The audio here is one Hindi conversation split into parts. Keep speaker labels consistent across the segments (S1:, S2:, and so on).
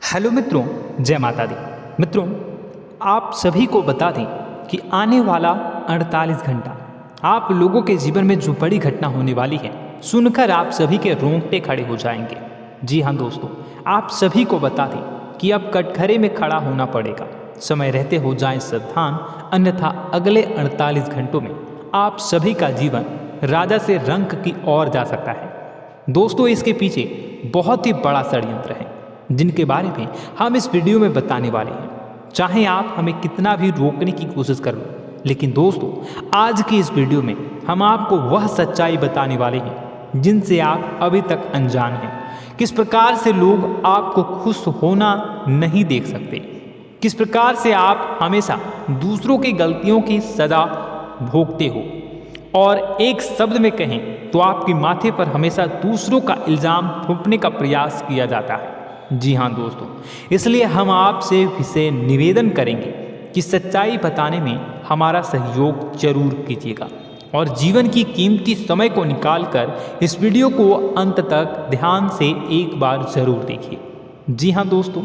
S1: हेलो मित्रों, जय माता दी। मित्रों, आप सभी को बता दें कि आने वाला 48 घंटा आप लोगों के जीवन में जो बड़ी घटना होने वाली है, सुनकर आप सभी के रोंगटे खड़े हो जाएंगे। जी हाँ दोस्तों, आप सभी को बता दें कि अब कटघरे में खड़ा होना पड़ेगा। समय रहते हो जाएं सावधान, अन्यथा अगले 48 घंटों में आप सभी का जीवन राजा से रंक की ओर जा सकता है। दोस्तों, इसके पीछे बहुत ही बड़ा षड्यंत्र है जिनके बारे में हम इस वीडियो में बताने वाले हैं। चाहे आप हमें कितना भी रोकने की कोशिश कर लो, लेकिन दोस्तों आज की इस वीडियो में हम आपको वह सच्चाई बताने वाले हैं जिनसे आप अभी तक अनजान हैं। किस प्रकार से लोग आपको खुश होना नहीं देख सकते, किस प्रकार से आप हमेशा दूसरों की गलतियों की सजा भोगते हो, और एक शब्द में कहें तो आपके माथे पर हमेशा दूसरों का इल्ज़ाम थोपने का प्रयास किया जाता है। जी हाँ दोस्तों, इसलिए हम आपसे विशेष निवेदन करेंगे कि सच्चाई बताने में हमारा सहयोग जरूर कीजिएगा और जीवन की कीमती समय को निकालकर इस वीडियो को अंत तक ध्यान से एक बार जरूर देखिए। जी हाँ दोस्तों,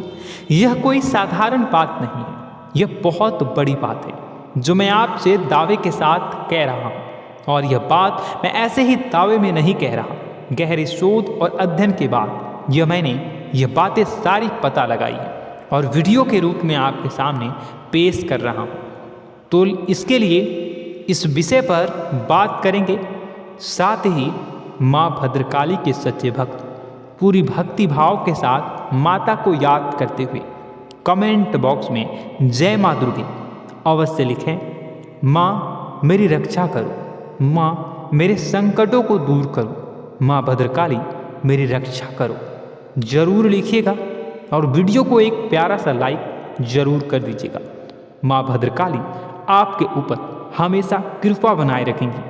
S1: यह कोई साधारण बात नहीं है, यह बहुत बड़ी बात है जो मैं आपसे दावे के साथ कह रहा हूँ। और यह बात मैं ऐसे ही दावे में नहीं कह रहा, गहरे शोध और अध्ययन के बाद यह बातें सारी पता लगाई है और वीडियो के रूप में आपके सामने पेश कर रहा हूँ। तो इसके लिए इस विषय पर बात करेंगे। साथ ही माँ भद्रकाली के सच्चे भक्त पूरी भक्ति भाव के साथ माता को याद करते हुए कमेंट बॉक्स में जय माँ दुर्गे अवश्य लिखें। माँ मेरी रक्षा करो, माँ मेरे संकटों को दूर करो, माँ भद्रकाली मेरी रक्षा करो, जरूर लिखिएगा और वीडियो को एक प्यारा सा लाइक जरूर कर दीजिएगा। माँ भद्रकाली आपके ऊपर हमेशा कृपा बनाए रखेंगी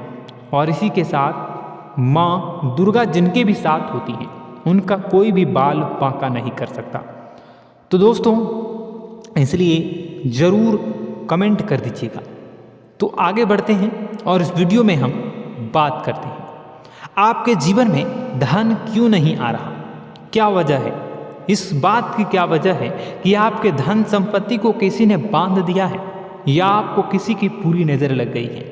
S1: और इसी के साथ माँ दुर्गा जिनके भी साथ होती हैं उनका कोई भी बाल बांका नहीं कर सकता। तो दोस्तों, इसलिए ज़रूर कमेंट कर दीजिएगा। तो आगे बढ़ते हैं और इस वीडियो में हम बात करते हैं, आपके जीवन में धन क्यों नहीं आ रहा, क्या वजह है। इस बात की क्या वजह है कि आपके धन संपत्ति को किसी ने बांध दिया है, या आपको किसी की पूरी नज़र लग गई है,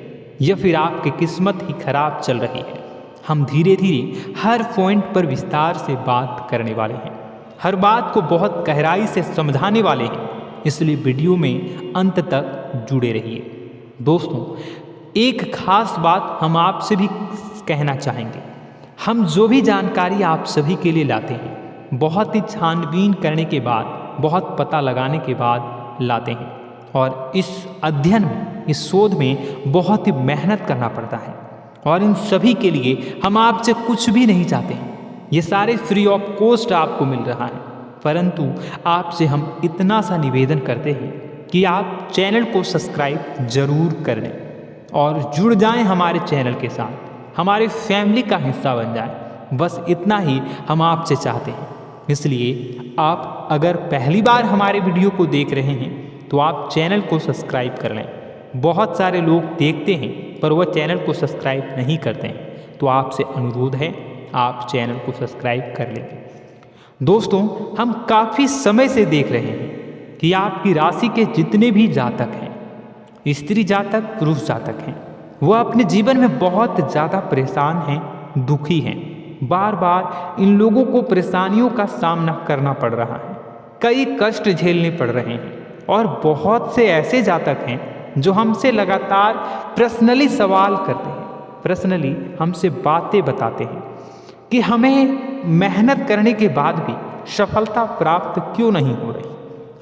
S1: या फिर आपकी किस्मत ही खराब चल रही है। हम धीरे धीरे हर पॉइंट पर विस्तार से बात करने वाले हैं, हर बात को बहुत गहराई से समझाने वाले हैं, इसलिए वीडियो में अंत तक जुड़े रहिए। दोस्तों, एक खास बात हम आपसे भी कहना चाहेंगे। हम जो भी जानकारी आप सभी के लिए लाते हैं बहुत ही छानबीन करने के बाद, बहुत पता लगाने के बाद लाते हैं, और इस अध्ययन में, इस शोध में बहुत ही मेहनत करना पड़ता है। और इन सभी के लिए हम आपसे कुछ भी नहीं चाहते हैं, ये सारे फ्री ऑफ कॉस्ट आपको मिल रहा है। परंतु आपसे हम इतना सा निवेदन करते हैं कि आप चैनल को सब्सक्राइब जरूर कर लें और जुड़ जाएं हमारे चैनल के साथ, हमारे फैमिली का हिस्सा बन जाए। बस इतना ही हम आपसे चाहते हैं। इसलिए आप अगर पहली बार हमारे वीडियो को देख रहे हैं तो आप चैनल को सब्सक्राइब कर लें। बहुत सारे लोग देखते हैं पर वह चैनल को सब्सक्राइब नहीं करते हैं, तो आपसे अनुरोध है आप चैनल को सब्सक्राइब कर लें। दोस्तों, हम काफ़ी समय से देख रहे हैं कि आपकी राशि के जितने भी जातक हैं, स्त्री जातक, पुरुष जातक हैं, वह अपने जीवन में बहुत ज़्यादा परेशान हैं, दुखी हैं। बार बार इन लोगों को परेशानियों का सामना करना पड़ रहा है, कई कष्ट झेलने पड़ रहे हैं। और बहुत से ऐसे जातक हैं जो हमसे लगातार पर्सनली सवाल करते हैं, पर्सनली हमसे बातें बताते हैं कि हमें मेहनत करने के बाद भी सफलता प्राप्त क्यों नहीं हो रही,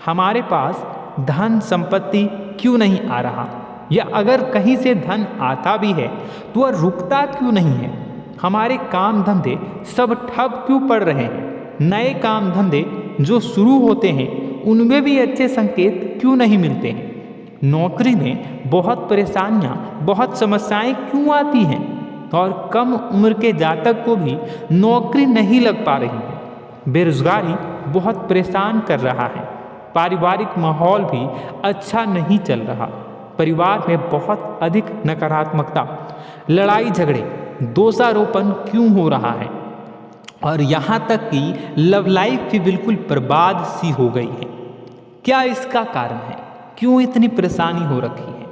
S1: हमारे पास धन संपत्ति क्यों नहीं आ रहा, या अगर कहीं से धन आता भी है तो वह रुकता क्यों नहीं है, हमारे काम धंधे सब ठप क्यों पड़ रहे हैं, नए काम धंधे जो शुरू होते हैं उनमें भी अच्छे संकेत क्यों नहीं मिलते हैं, नौकरी में बहुत परेशानियां, बहुत समस्याएं क्यों आती हैं, और कम उम्र के जातक को भी नौकरी नहीं लग पा रही है, बेरोजगारी बहुत परेशान कर रहा है, पारिवारिक माहौल भी अच्छा नहीं चल रहा, परिवार में बहुत अधिक नकारात्मकता, लड़ाई झगड़े, दोषारोपण क्यों हो रहा है, और यहाँ तक कि लव लाइफ भी बिल्कुल बर्बाद सी हो गई है। क्या इसका कारण है? क्यों इतनी परेशानी हो रखी है?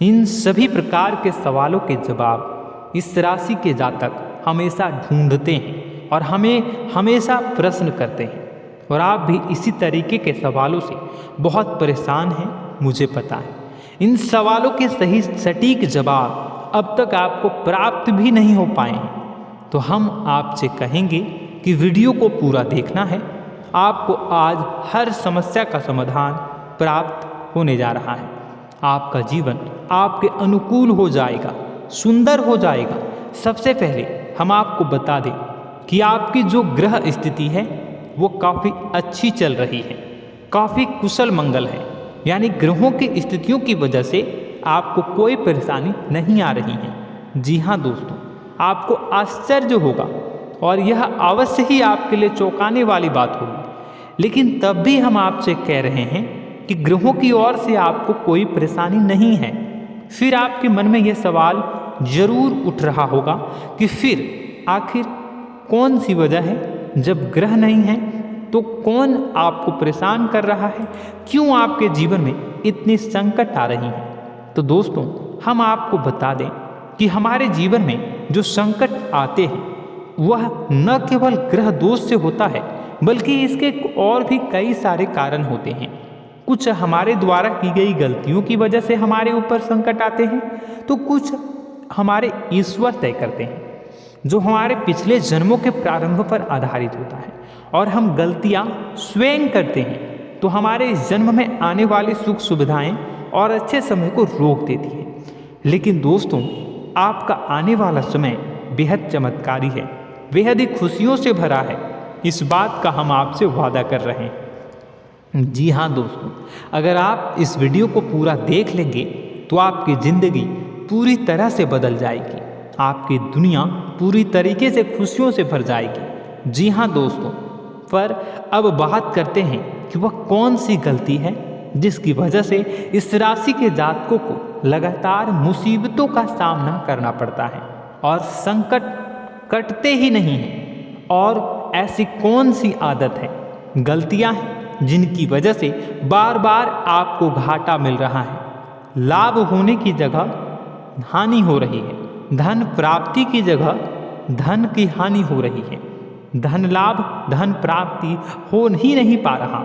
S1: इन सभी प्रकार के सवालों के जवाब इस राशि के जातक हमेशा ढूंढते हैं और हमें हमेशा प्रश्न करते हैं। और आप भी इसी तरीके के सवालों से बहुत परेशान हैं, मुझे पता है। इन सवालों के सही सटीक जवाब अब तक आपको प्राप्त भी नहीं हो पाए हैं, तो हम आपसे कहेंगे कि वीडियो को पूरा देखना है। आपको आज हर समस्या का समाधान प्राप्त होने जा रहा है। आपका जीवन आपके अनुकूल हो जाएगा, सुंदर हो जाएगा। सबसे पहले हम आपको बता दें कि आपकी जो ग्रह स्थिति है वो काफ़ी अच्छी चल रही है, काफ़ी कुशल मंगल है। यानी ग्रहों की स्थितियों की वजह से आपको कोई परेशानी नहीं आ रही है। जी हाँ दोस्तों, आपको आश्चर्य होगा और यह अवश्य ही आपके लिए चौंकाने वाली बात होगी। लेकिन तब भी हम आपसे कह रहे हैं कि ग्रहों की ओर से आपको कोई परेशानी नहीं है। फिर आपके मन में यह सवाल जरूर उठ रहा होगा कि फिर आखिर कौन सी वजह है? जब ग्रह नहीं है तो कौन आपको परेशान कर रहा है? क्यों आपके जीवन में इतनी संकट आ रही हैं? तो दोस्तों, हम आपको बता दें कि हमारे जीवन में जो संकट आते हैं वह न केवल ग्रह दोष से होता है, बल्कि इसके और भी कई सारे कारण होते हैं। कुछ हमारे द्वारा की गई गलतियों की वजह से हमारे ऊपर संकट आते हैं, तो कुछ हमारे ईश्वर तय करते हैं, जो हमारे पिछले जन्मों के प्रारंभ पर आधारित होता है। और हम गलतियां स्वयं करते हैं तो हमारे इस जन्म में आने वाली सुख सुविधाएं और अच्छे समय को रोक देती है। लेकिन दोस्तों, आपका आने वाला समय बेहद चमत्कारी है, बेहद ही खुशियों से भरा है। इस बात का हम आपसे वादा कर रहे हैं। जी हाँ दोस्तों, अगर आप इस वीडियो को पूरा देख लेंगे तो आपकी ज़िंदगी पूरी तरह से बदल जाएगी, आपकी दुनिया पूरी तरीके से खुशियों से भर जाएगी। जी हाँ दोस्तों, पर अब बात करते हैं कि वह कौन सी गलती है जिसकी वजह से इस राशि के जातकों को लगातार मुसीबतों का सामना करना पड़ता है और संकट कटते ही नहीं हैं। और ऐसी कौन सी आदत है, गलतियां हैं जिनकी वजह से बार बार आपको घाटा मिल रहा है, लाभ होने की जगह हानि हो रही है, धन प्राप्ति की जगह धन की हानि हो रही है, धन लाभ धन प्राप्ति हो ही नहीं पा रहा।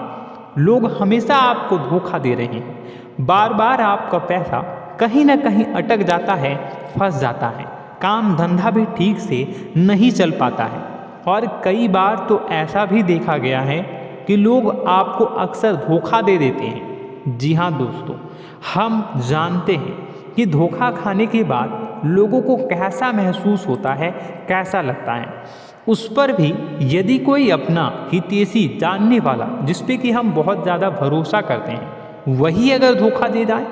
S1: लोग हमेशा आपको धोखा दे रहे हैं, बार बार आपका पैसा कहीं ना कहीं अटक जाता है, फंस जाता है, काम धंधा भी ठीक से नहीं चल पाता है। और कई बार तो ऐसा भी देखा गया है कि लोग आपको अक्सर धोखा दे देते हैं। जी हाँ दोस्तों, हम जानते हैं कि धोखा खाने के बाद लोगों को कैसा महसूस होता है, कैसा लगता है। उस पर भी यदि कोई अपना हितैषी जानने वाला, जिस पे कि हम बहुत ज़्यादा भरोसा करते हैं, वही अगर धोखा दे जाए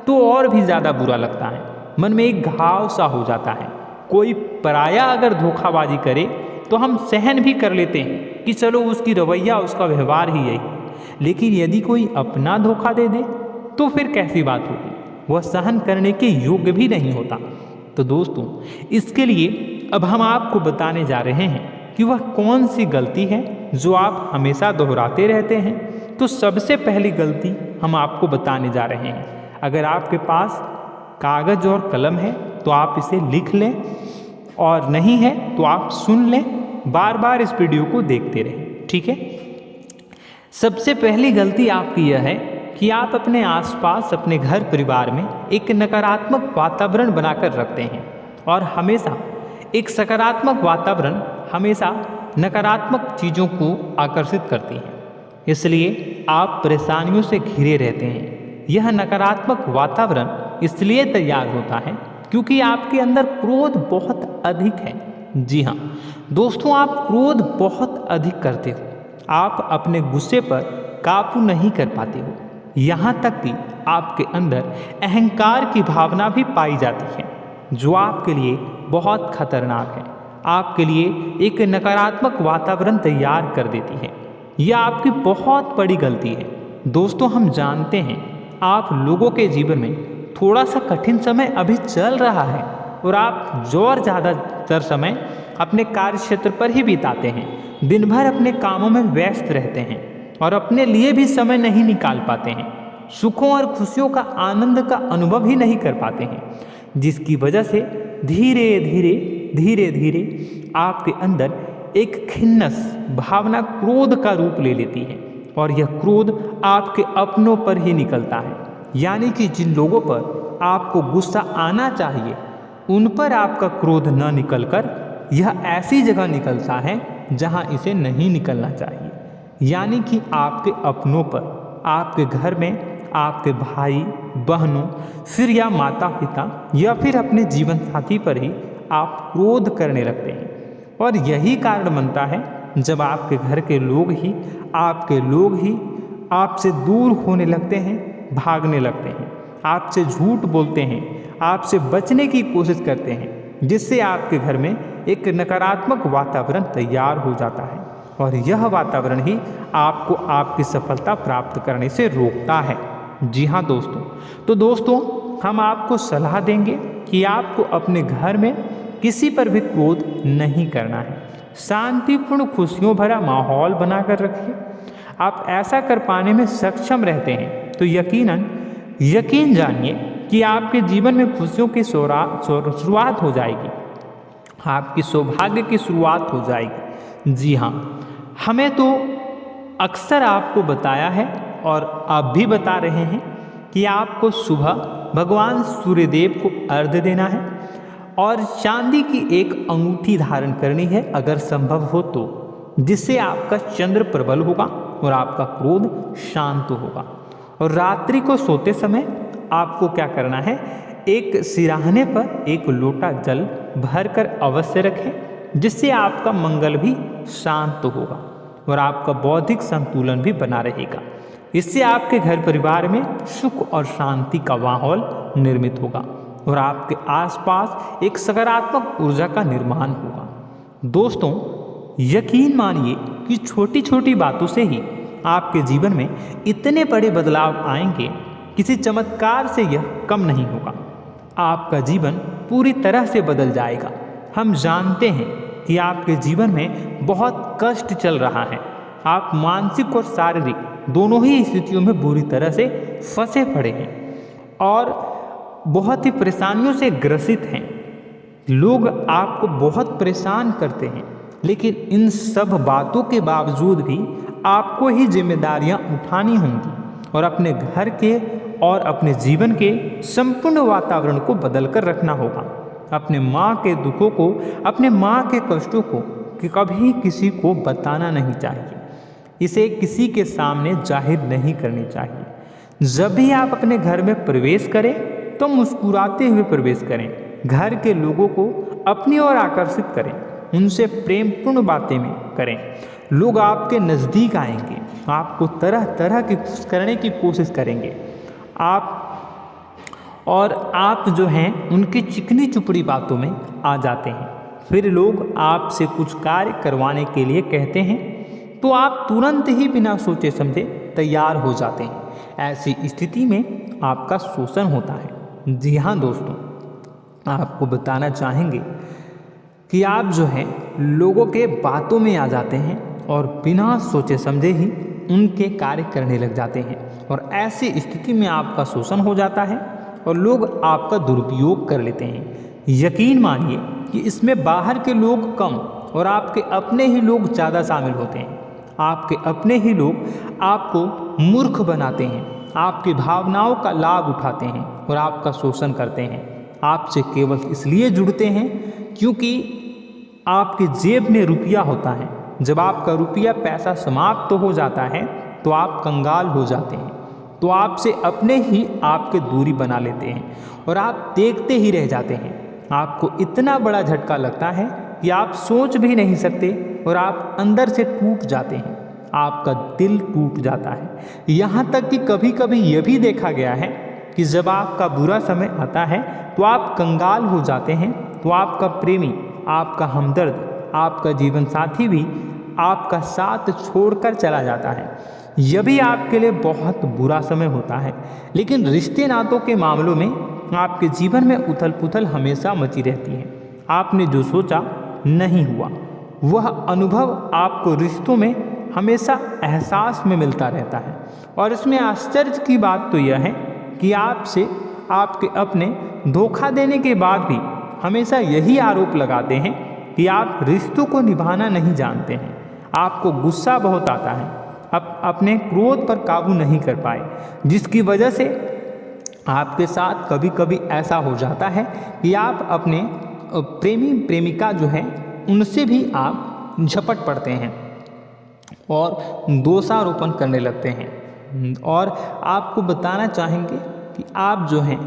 S1: तो और भी ज़्यादा बुरा लगता है, मन में एक घाव सा हो जाता है। कोई पराया अगर धोखाबाजी करे तो हम सहन भी कर लेते हैं कि चलो उसकी रवैया, उसका व्यवहार ही यही है। लेकिन यदि कोई अपना धोखा दे दे तो फिर कैसी बात होगी, वह सहन करने के योग्य भी नहीं होता। तो दोस्तों, इसके लिए अब हम आपको बताने जा रहे हैं कि वह कौन सी गलती है जो आप हमेशा दोहराते रहते हैं। तो सबसे पहली गलती हम आपको बताने जा रहे हैं। अगर आपके पास कागज़ और कलम है तो आप इसे लिख लें, और नहीं है तो आप सुन लें, बार बार इस वीडियो को देखते रहें, ठीक है। सबसे पहली गलती आपकी यह है कि आप अपने आसपास, अपने घर परिवार में एक नकारात्मक वातावरण बनाकर रखते हैं। और हमेशा एक सकारात्मक वातावरण हमेशा नकारात्मक चीज़ों को आकर्षित करती है, इसलिए आप परेशानियों से घिरे रहते हैं। यह नकारात्मक वातावरण इसलिए तैयार होता है क्योंकि आपके अंदर क्रोध बहुत अधिक है। जी हाँ दोस्तों, आप क्रोध बहुत अधिक करते हो, आप अपने गुस्से पर काबू नहीं कर पाते हो। यहाँ तक कि आपके अंदर अहंकार की भावना भी पाई जाती है, जो आपके लिए बहुत खतरनाक है, आपके लिए एक नकारात्मक वातावरण तैयार कर देती है। यह आपकी बहुत बड़ी गलती है। दोस्तों, हम जानते हैं आप लोगों के जीवन में थोड़ा सा कठिन समय अभी चल रहा है और आप जोर ज़्यादा अक्सर समय अपने कार्य क्षेत्र पर ही बिताते हैं, दिन भर अपने कामों में व्यस्त रहते हैं और अपने लिए भी समय नहीं निकाल पाते हैं। सुखों और खुशियों का आनंद का अनुभव ही नहीं कर पाते हैं, जिसकी वजह से धीरे धीरे आपके अंदर एक खिन्नस भावना क्रोध का रूप ले लेती है और यह क्रोध आपके अपनों पर ही निकलता है। यानी कि जिन लोगों पर आपको गुस्सा आना चाहिए उन पर आपका क्रोध न निकलकर यह ऐसी जगह निकलता है जहां इसे नहीं निकलना चाहिए। यानी कि आपके अपनों पर, आपके घर में आपके भाई बहनों, फिर या माता पिता या फिर अपने जीवन साथी पर ही आप क्रोध करने लगते हैं। और यही कारण बनता है जब आपके घर के लोग ही आपसे दूर होने लगते हैं, भागने लगते हैं, आपसे झूठ बोलते हैं, आपसे बचने की कोशिश करते हैं, जिससे आपके घर में एक नकारात्मक वातावरण तैयार हो जाता है और यह वातावरण ही आपको आपकी सफलता प्राप्त करने से रोकता है। जी हाँ दोस्तों, तो दोस्तों हम आपको सलाह देंगे कि आपको अपने घर में किसी पर भी क्रोध नहीं करना है। शांतिपूर्ण खुशियों भरा माहौल बनाकर रखिए। आप ऐसा कर पाने में सक्षम रहते हैं तो यकीन जानिए कि आपके जीवन में खुशियों की शुरुआत हो जाएगी, आपकी सौभाग्य की शुरुआत हो जाएगी। जी हाँ, हमें तो अक्सर आपको बताया है और आप भी बता रहे हैं कि आपको सुबह भगवान सूर्यदेव को अर्घ्य देना है और चांदी की एक अंगूठी धारण करनी है अगर संभव हो तो, जिससे आपका चंद्र प्रबल होगा और आपका क्रोध शांत होगा। और रात्रि को सोते समय आपको क्या करना है, एक सिराहने पर एक लोटा जल भरकर अवश्य रखें, जिससे आपका मंगल भी शांत होगा और आपका बौद्धिक संतुलन भी बना रहेगा। इससे आपके घर परिवार में सुख और शांति का माहौल निर्मित होगा और आपके आसपास एक सकारात्मक ऊर्जा का निर्माण होगा। दोस्तों यकीन मानिए कि छोटी छोटी बातों से ही आपके जीवन में इतने बड़े बदलाव आएंगे, किसी चमत्कार से यह कम नहीं होगा। आपका जीवन पूरी तरह से बदल जाएगा। हम जानते हैं कि आपके जीवन में बहुत कष्ट चल रहा है, आप मानसिक और शारीरिक दोनों ही स्थितियों में बुरी तरह से फंसे पड़े हैं और बहुत ही परेशानियों से ग्रसित हैं। लोग आपको बहुत परेशान करते हैं, लेकिन इन सब बातों के बावजूद भी आपको ही जिम्मेदारियां उठानी होंगी और अपने घर के और अपने जीवन के संपूर्ण वातावरण को बदलकर रखना होगा। अपने माँ के दुखों को, अपने माँ के कष्टों को कभी किसी को बताना नहीं चाहिए, इसे किसी के सामने जाहिर नहीं करनी चाहिए। जब भी आप अपने घर में प्रवेश करें तो मुस्कुराते हुए प्रवेश करें, घर के लोगों को अपनी ओर आकर्षित करें, उनसे प्रेमपूर्ण बातें में करें। लोग आपके नज़दीक आएंगे, आपको तरह तरह की खुश करने की कोशिश करेंगे। आप जो हैं उनकी चिकनी चुपड़ी बातों में आ जाते हैं। फिर लोग आपसे कुछ कार्य करवाने के लिए कहते हैं तो आप तुरंत ही बिना सोचे समझे तैयार हो जाते हैं। ऐसी स्थिति में आपका शोषण होता है। जी हाँ दोस्तों, आपको बताना चाहेंगे कि आप जो हैं लोगों के बातों में आ जाते हैं और बिना सोचे समझे ही उनके कार्य करने लग जाते हैं और ऐसी स्थिति में आपका शोषण हो जाता है और लोग आपका दुरुपयोग कर लेते हैं। यकीन मानिए कि इसमें बाहर के लोग कम और आपके अपने ही लोग ज़्यादा शामिल होते हैं। आपके अपने ही लोग आपको मूर्ख बनाते हैं, आपकी भावनाओं का लाभ उठाते हैं और आपका शोषण करते हैं। आपसे केवल इसलिए जुड़ते हैं क्योंकि आपकी जेब में रुपया होता है। जब आपका रुपया पैसा समाप्त हो जाता है तो आप कंगाल हो जाते हैं, तो आपसे अपने ही आपके दूरी बना लेते हैं और आप देखते ही रह जाते हैं। आपको इतना बड़ा झटका लगता है कि आप सोच भी नहीं सकते और आप अंदर से टूट जाते हैं, आपका दिल टूट जाता है। यहाँ तक कि कभी कभी यह भी देखा गया है कि जब आपका बुरा समय आता है तो आप कंगाल हो जाते हैं, तो आपका प्रेमी, आपका हमदर्द, आपका जीवन साथी भी आपका साथ छोड़कर चला जाता है। यह भी आपके लिए बहुत बुरा समय होता है। लेकिन रिश्ते नातों के मामलों में आपके जीवन में उथल पुथल हमेशा मची रहती है। आपने जो सोचा नहीं हुआ। वह अनुभव आपको रिश्तों में हमेशा एहसास में मिलता रहता है। और इसमें आश्चर्य की बात तो यह है कि आपसे आपके अपने धोखा देने के बाद भी हमेशा यही आरोप लगाते हैं कि आप रिश्तों को निभाना नहीं जानते हैं। आपको गुस्सा बहुत आता है, अपने क्रोध पर काबू नहीं कर पाए, जिसकी वजह से आपके साथ कभी कभी ऐसा हो जाता है कि आप अपने प्रेमी प्रेमिका जो है उनसे भी आप झपट पड़ते हैं और दोषारोपण करने लगते हैं। और आपको बताना चाहेंगे कि आप जो हैं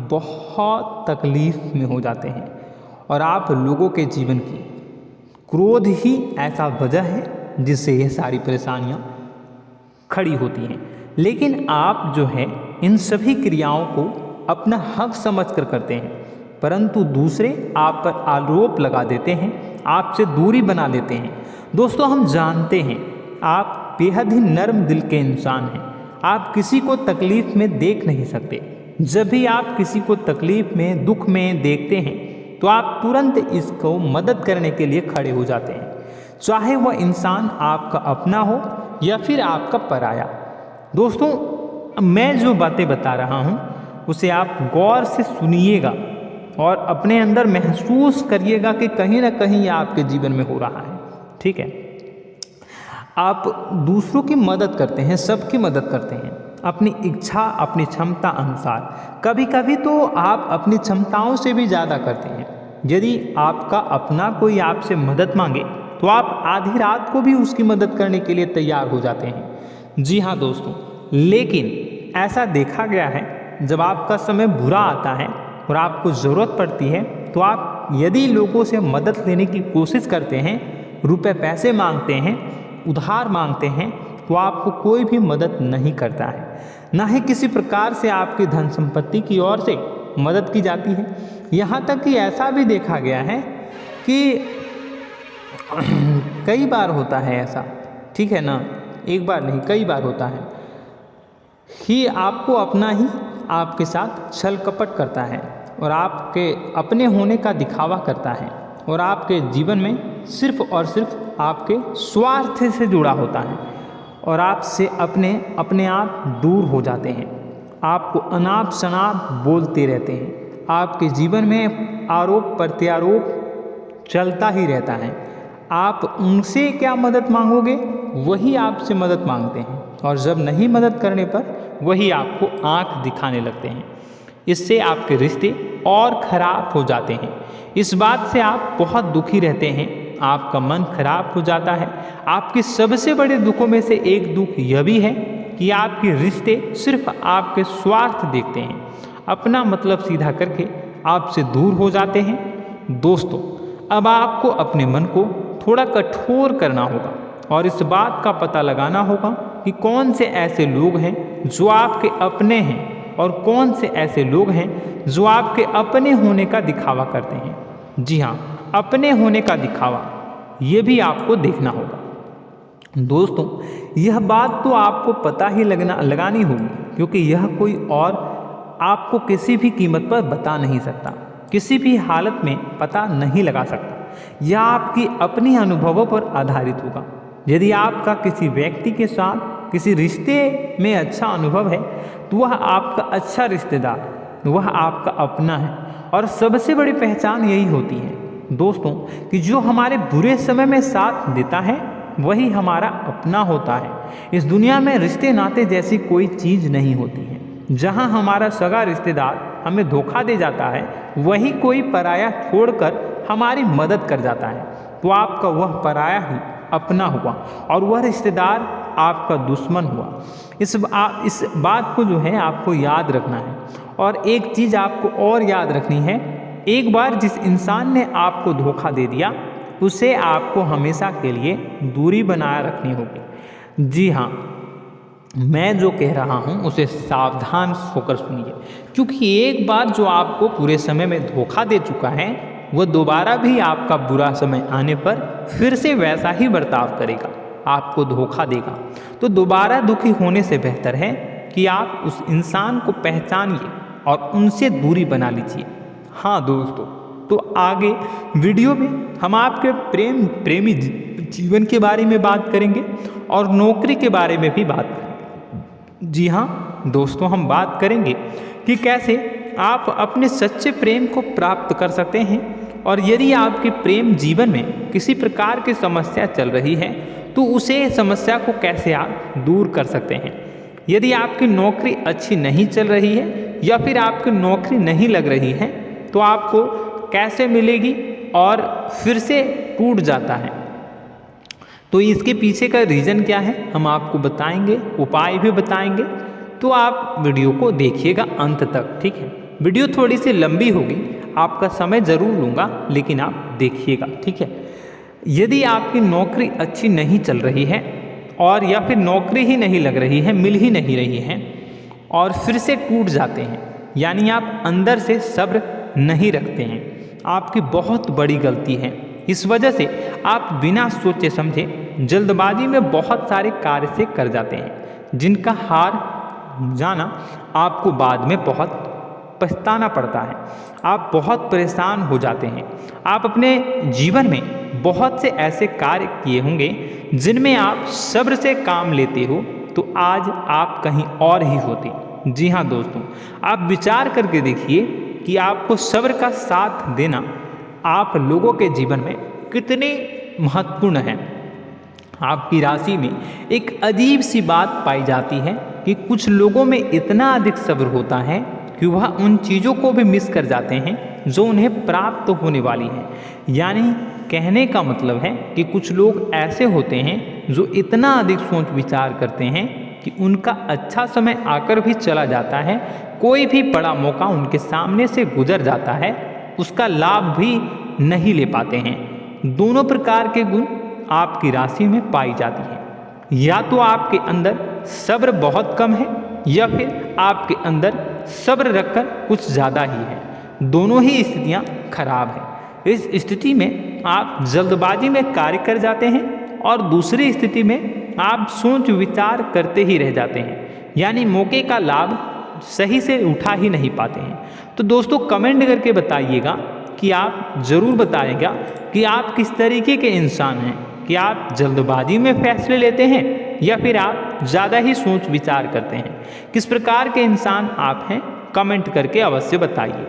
S1: बहुत तकलीफ़ में हो जाते हैं और आप लोगों के जीवन की क्रोध ही ऐसा वजह है जिससे ये सारी परेशानियाँ खड़ी होती हैं। लेकिन आप जो है इन सभी क्रियाओं को अपना हक समझकर करते हैं, परंतु दूसरे आप पर आरोप लगा देते हैं, आपसे दूरी बना लेते हैं। दोस्तों, हम जानते हैं आप बेहद ही नर्म दिल के इंसान हैं। आप किसी को तकलीफ़ में देख नहीं सकते। जब भी आप किसी को तकलीफ़ में, दुख में देखते हैं तो आप तुरंत इसको मदद करने के लिए खड़े हो जाते हैं, चाहे वह इंसान आपका अपना हो या फिर आपका पराया। दोस्तों, मैं जो बातें बता रहा हूँ उसे आप गौर से सुनिएगा और अपने अंदर महसूस करिएगा कि कहीं ना कहीं यह आपके जीवन में हो रहा है। ठीक है, आप दूसरों की मदद करते हैं, सबकी मदद करते हैं अपनी इच्छा, अपनी क्षमता अनुसार। कभी कभी तो आप अपनी क्षमताओं से भी ज़्यादा करते हैं। यदि आपका अपना कोई आपसे मदद मांगे तो आप आधी रात को भी उसकी मदद करने के लिए तैयार हो जाते हैं। जी हाँ दोस्तों, लेकिन ऐसा देखा गया है जब आपका समय बुरा आता है और आपको ज़रूरत पड़ती है तो आप यदि लोगों से मदद लेने की कोशिश करते हैं, रुपए पैसे मांगते हैं, उधार मांगते हैं, तो आपको कोई भी मदद नहीं करता है। ना ही किसी प्रकार से आपकी धन संपत्ति की ओर से मदद की जाती है। यहाँ तक कि ऐसा भी देखा गया है कि कई बार होता है ऐसा, ठीक है ना, एक बार नहीं कई बार होता है कि आपको अपना ही आपके साथ छल कपट करता है और आपके अपने होने का दिखावा करता है और आपके जीवन में सिर्फ और सिर्फ आपके स्वार्थ से जुड़ा होता है और आपसे अपने आप दूर हो जाते हैं। आपको अनाप शनाप बोलते रहते हैं। आपके जीवन में आरोप प्रत्यारोप चलता ही रहता है। आप उनसे क्या मदद मांगोगे, वही आपसे मदद मांगते हैं और जब नहीं मदद करने पर वही आपको आंख दिखाने लगते हैं। इससे आपके रिश्ते और खराब हो जाते हैं। इस बात से आप बहुत दुखी रहते हैं, आपका मन खराब हो जाता है। आपके सबसे बड़े दुखों में से एक दुख यह भी है कि आपके रिश्ते सिर्फ आपके स्वार्थ देखते हैं, अपना मतलब सीधा करके आपसे दूर हो जाते हैं। दोस्तों, अब आपको अपने मन को थोड़ा कठोर करना होगा और इस बात का पता लगाना होगा कि कौन से ऐसे लोग हैं जो आपके अपने हैं और कौन से ऐसे लोग हैं जो आपके अपने होने का दिखावा करते हैं। जी हाँ, अपने होने का दिखावा, ये भी आपको देखना होगा। दोस्तों, यह बात तो आपको पता ही लगानी होगी, क्योंकि यह कोई और आपको किसी भी कीमत पर बता नहीं सकता, किसी भी हालत में पता नहीं लगा सकता। यह आपकी अपनी अनुभवों पर आधारित होगा। यदि आपका किसी व्यक्ति के साथ किसी रिश्ते में अच्छा अनुभव है तो वह आपका अच्छा रिश्तेदार, वह आपका अपना है। और सबसे बड़ी पहचान यही होती है दोस्तों कि जो हमारे बुरे समय में साथ देता है वही हमारा अपना होता है। इस दुनिया में रिश्ते नाते जैसी कोई चीज़ नहीं होती है। जहाँ हमारा सगा रिश्तेदार हमें धोखा दे जाता है, वही कोई पराया छोड़कर हमारी मदद कर जाता है, तो आपका वह पराया ही अपना हुआ और वह रिश्तेदार आपका दुश्मन हुआ। इस बात को जो है आपको याद रखना है। और एक चीज़ आपको और याद रखनी है, एक बार जिस इंसान ने आपको धोखा दे दिया उसे आपको हमेशा के लिए दूरी बनाए रखनी होगी। जी हाँ, मैं जो कह रहा हूँ उसे सावधान होकर सुनिए, क्योंकि एक बार जो आपको पूरे समय में धोखा दे चुका है वह दोबारा भी आपका बुरा समय आने पर फिर से वैसा ही बर्ताव करेगा, आपको धोखा देगा। तो दोबारा दुखी होने से बेहतर है कि आप उस इंसान को पहचानिए और उनसे दूरी बना लीजिए। हाँ दोस्तों, तो आगे वीडियो में हम आपके प्रेमी जीवन के बारे में बात करेंगे और नौकरी के बारे में भी बात करेंगे। जी हाँ दोस्तों, हम बात करेंगे कि कैसे आप अपने सच्चे प्रेम को प्राप्त कर सकते हैं, और यदि आपके प्रेम जीवन में किसी प्रकार की समस्या चल रही है तो उसे समस्या को कैसे आप दूर कर सकते हैं। यदि आपकी नौकरी अच्छी नहीं चल रही है या फिर आपकी नौकरी नहीं लग रही है तो आपको कैसे मिलेगी और फिर से टूट जाता है, तो इसके पीछे का रीज़न क्या है हम आपको बताएंगे, उपाय भी बताएंगे। तो आप वीडियो को देखिएगा अंत तक, ठीक है। वीडियो थोड़ी सी लंबी होगी, आपका समय ज़रूर लूँगा, लेकिन आप देखिएगा, ठीक है। यदि आपकी नौकरी अच्छी नहीं चल रही है और या फिर नौकरी ही नहीं लग रही है, मिल ही नहीं रही है और फिर से टूट जाते हैं, यानी आप अंदर से सब्र नहीं रखते हैं, आपकी बहुत बड़ी गलती है। इस वजह से आप बिना सोचे समझे जल्दबाजी में बहुत सारे कार्य से कर जाते हैं, जिनका हार जाना आपको बाद में बहुत पछताना पड़ता है। आप बहुत परेशान हो जाते हैं। आप अपने जीवन में बहुत से ऐसे कार्य किए होंगे जिनमें आप सब्र से काम लेते हो, तो आज आप कहीं और ही होते। जी हाँ दोस्तों, आप विचार करके देखिए कि आपको सब्र का साथ देना आप लोगों के जीवन में कितने महत्वपूर्ण है। आपकी राशि में एक अजीब सी बात पाई जाती है कि कुछ लोगों में इतना अधिक सब्र होता है कि वह उन चीज़ों को भी मिस कर जाते हैं जो उन्हें प्राप्त होने वाली हैं। यानी कहने का मतलब है कि कुछ लोग ऐसे होते हैं जो इतना अधिक सोच विचार करते हैं कि उनका अच्छा समय आकर भी चला जाता है, कोई भी बड़ा मौका उनके सामने से गुजर जाता है, उसका लाभ भी नहीं ले पाते हैं। दोनों प्रकार के गुण आपकी राशि में पाई जाती है। या तो आपके अंदर सब्र बहुत कम है या फिर आपके अंदर सब्र रखकर कुछ ज़्यादा ही है। दोनों ही स्थितियाँ खराब हैं। इस स्थिति में आप जल्दबाजी में कार्य कर जाते हैं और दूसरी स्थिति में आप सोच विचार करते ही रह जाते हैं, यानी मौके का लाभ सही से उठा ही नहीं पाते हैं। तो दोस्तों कमेंट करके बताइएगा कि आप ज़रूर बताइएगा कि आप किस तरीके के इंसान हैं, कि आप जल्दबाजी में फैसले लेते हैं या फिर आप ज़्यादा ही सोच विचार करते हैं। किस प्रकार के इंसान आप हैं कमेंट करके अवश्य बताइए।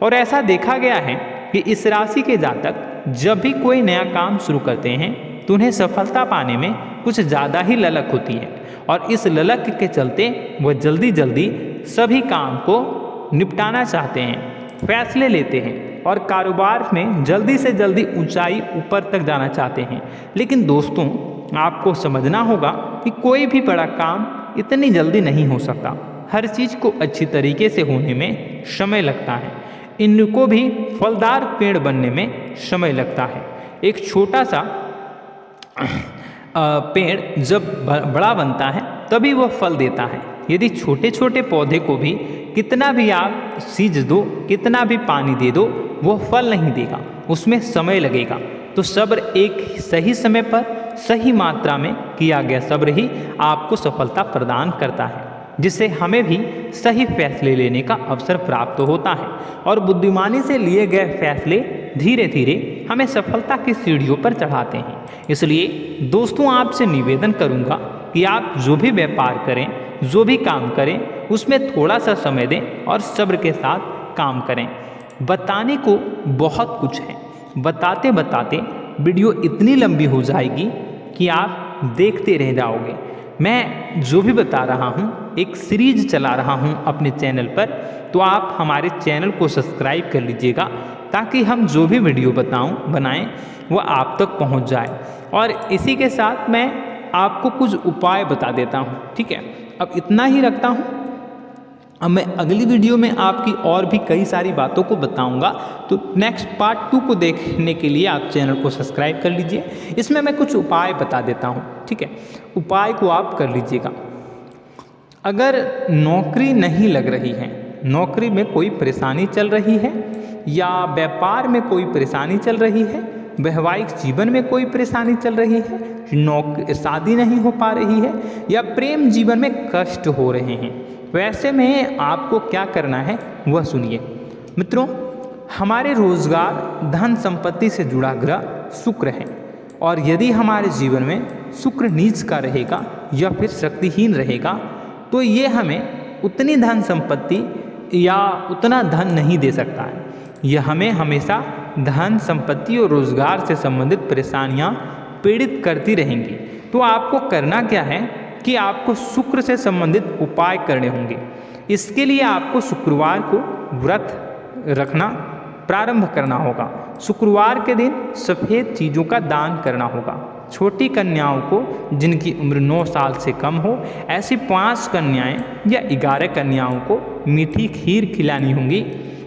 S1: और ऐसा देखा गया है कि इस राशि के जातक जब भी कोई नया काम शुरू करते हैं तो उन्हें सफलता पाने में कुछ ज़्यादा ही ललक होती है, और इस ललक के चलते वह जल्दी जल्दी सभी काम को निपटाना चाहते हैं, फैसले लेते हैं और कारोबार में जल्दी से जल्दी ऊंचाई ऊपर तक जाना चाहते हैं। लेकिन दोस्तों आपको समझना होगा कि कोई भी बड़ा काम इतनी जल्दी नहीं हो सकता। हर चीज़ को अच्छी तरीके से होने में समय लगता है। इनको भी फलदार पेड़ बनने में समय लगता है। एक छोटा सा पेड़ जब बड़ा बनता है तभी वह फल देता है। यदि छोटे छोटे पौधे को भी कितना भी आप सींच दो, कितना भी पानी दे दो, वह फल नहीं देगा, उसमें समय लगेगा। तो सब्र एक सही समय पर सही मात्रा में किया गया सब्र ही आपको सफलता प्रदान करता है, जिससे हमें भी सही फैसले लेने का अवसर प्राप्त होता है और बुद्धिमानी से लिए गए फैसले धीरे धीरे हमें सफलता की सीढ़ियों पर चढ़ाते हैं। इसलिए दोस्तों आपसे निवेदन करूंगा कि आप जो भी व्यापार करें, जो भी काम करें, उसमें थोड़ा सा समय दें और सब्र के साथ काम करें। बताने को बहुत कुछ है, बताते बताते वीडियो इतनी लंबी हो जाएगी कि आप देखते रह जाओगे। मैं जो भी बता रहा हूँ एक सीरीज चला रहा हूँ अपने चैनल पर, तो आप हमारे चैनल को सब्सक्राइब कर लीजिएगा ताकि हम जो भी वीडियो बनाएं वो आप तक पहुँच जाए। और इसी के साथ मैं आपको कुछ उपाय बता देता हूँ, ठीक है। अब इतना ही रखता हूँ। अब मैं अगली वीडियो में आपकी और भी कई सारी बातों को बताऊंगा, तो नेक्स्ट पार्ट 2 को देखने के लिए आप चैनल को सब्सक्राइब कर लीजिए। इसमें मैं कुछ उपाय बता देता हूं, ठीक है। उपाय को आप कर लीजिएगा। अगर नौकरी नहीं लग रही है, नौकरी में कोई परेशानी चल रही है, या व्यापार में कोई परेशानी चल रही है, वैवाहिक जीवन में कोई परेशानी चल रही है, शादी नहीं हो पा रही है, या प्रेम जीवन में कष्ट हो रहे हैं, वैसे में आपको क्या करना है वह सुनिए। मित्रों, हमारे रोजगार, धन संपत्ति से जुड़ा ग्रह शुक्र है और यदि हमारे जीवन में शुक्र नीच का रहेगा या फिर शक्तिहीन रहेगा तो ये हमें उतनी धन संपत्ति या उतना धन नहीं दे सकता है। यह हमें हमेशा धन संपत्ति और रोजगार से संबंधित परेशानियां पीड़ित करती रहेंगी। तो आपको करना क्या है कि आपको शुक्र से संबंधित उपाय करने होंगे। इसके लिए आपको शुक्रवार को व्रत रखना प्रारंभ करना होगा। शुक्रवार के दिन सफ़ेद चीज़ों का दान करना होगा। छोटी कन्याओं को जिनकी उम्र 9 साल से कम हो, ऐसी 5 कन्याएं या 11 कन्याओं को मीठी खीर खिलानी होंगी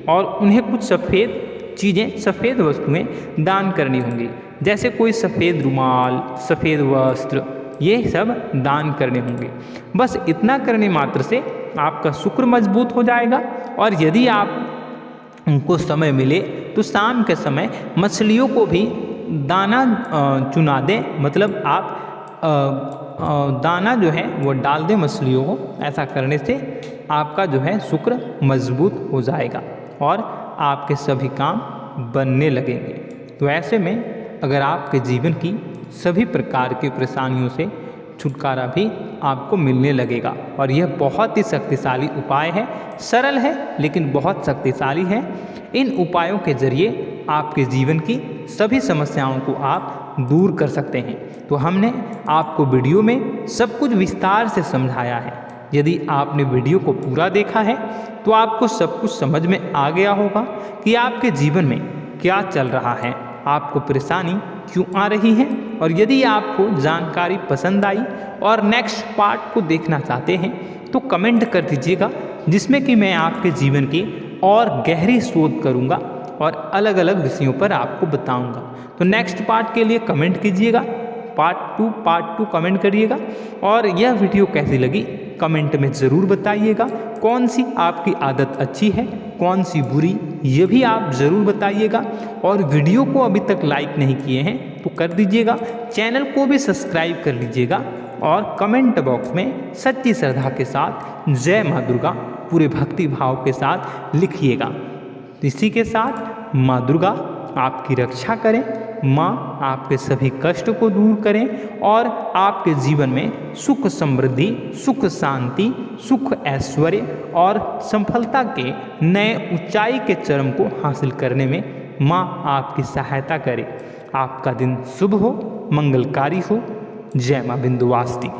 S1: और उन्हें कुछ सफ़ेद चीज़ें, सफ़ेद वस्तुएं दान करनी होंगी, जैसे कोई सफ़ेद रुमाल, सफ़ेद वस्त्र, ये सब दान करने होंगे। बस इतना करने मात्र से आपका शुक्र मजबूत हो जाएगा। और यदि आप उनको समय मिले तो शाम के समय मछलियों को भी दाना चुना दें, मतलब आप दाना जो है वो डाल दें मछलियों को। ऐसा करने से आपका जो है शुक्र मजबूत हो जाएगा और आपके सभी काम बनने लगेंगे। तो ऐसे में अगर आपके जीवन की सभी प्रकार की परेशानियों से छुटकारा भी आपको मिलने लगेगा। और यह बहुत ही शक्तिशाली उपाय है, सरल है लेकिन बहुत शक्तिशाली है। इन उपायों के जरिए आपके जीवन की सभी समस्याओं को आप दूर कर सकते हैं। तो हमने आपको वीडियो में सब कुछ विस्तार से समझाया है। यदि आपने वीडियो को पूरा देखा है तो आपको सब कुछ समझ में आ गया होगा कि आपके जीवन में क्या चल रहा है, आपको परेशानी क्यों आ रही है। और यदि आपको जानकारी पसंद आई और नेक्स्ट पार्ट को देखना चाहते हैं तो कमेंट कर दीजिएगा, जिसमें कि मैं आपके जीवन की और गहरी शोध करूंगा और अलग अलग विषयों पर आपको बताऊंगा। तो नेक्स्ट पार्ट के लिए कमेंट कीजिएगा, पार्ट टू कमेंट करिएगा। और यह वीडियो कैसी लगी कमेंट में ज़रूर बताइएगा। कौन सी आपकी आदत अच्छी है, कौन सी बुरी, ये भी आप ज़रूर बताइएगा। और वीडियो को अभी तक लाइक नहीं किए हैं तो कर दीजिएगा, चैनल को भी सब्सक्राइब कर लीजिएगा और कमेंट बॉक्स में सच्ची श्रद्धा के साथ जय माँ दुर्गा पूरे भक्ति भाव के साथ लिखिएगा। इसी के साथ माँ दुर्गा आपकी रक्षा करें, माँ आपके सभी कष्ट को दूर करें और आपके जीवन में सुख समृद्धि, सुख शांति, सुख ऐश्वर्य और सफलता के नए ऊंचाई के चरम को हासिल करने में माँ आपकी सहायता करे। आपका दिन शुभ हो, मंगलकारी हो। जय माँ विंध्यवासिनी।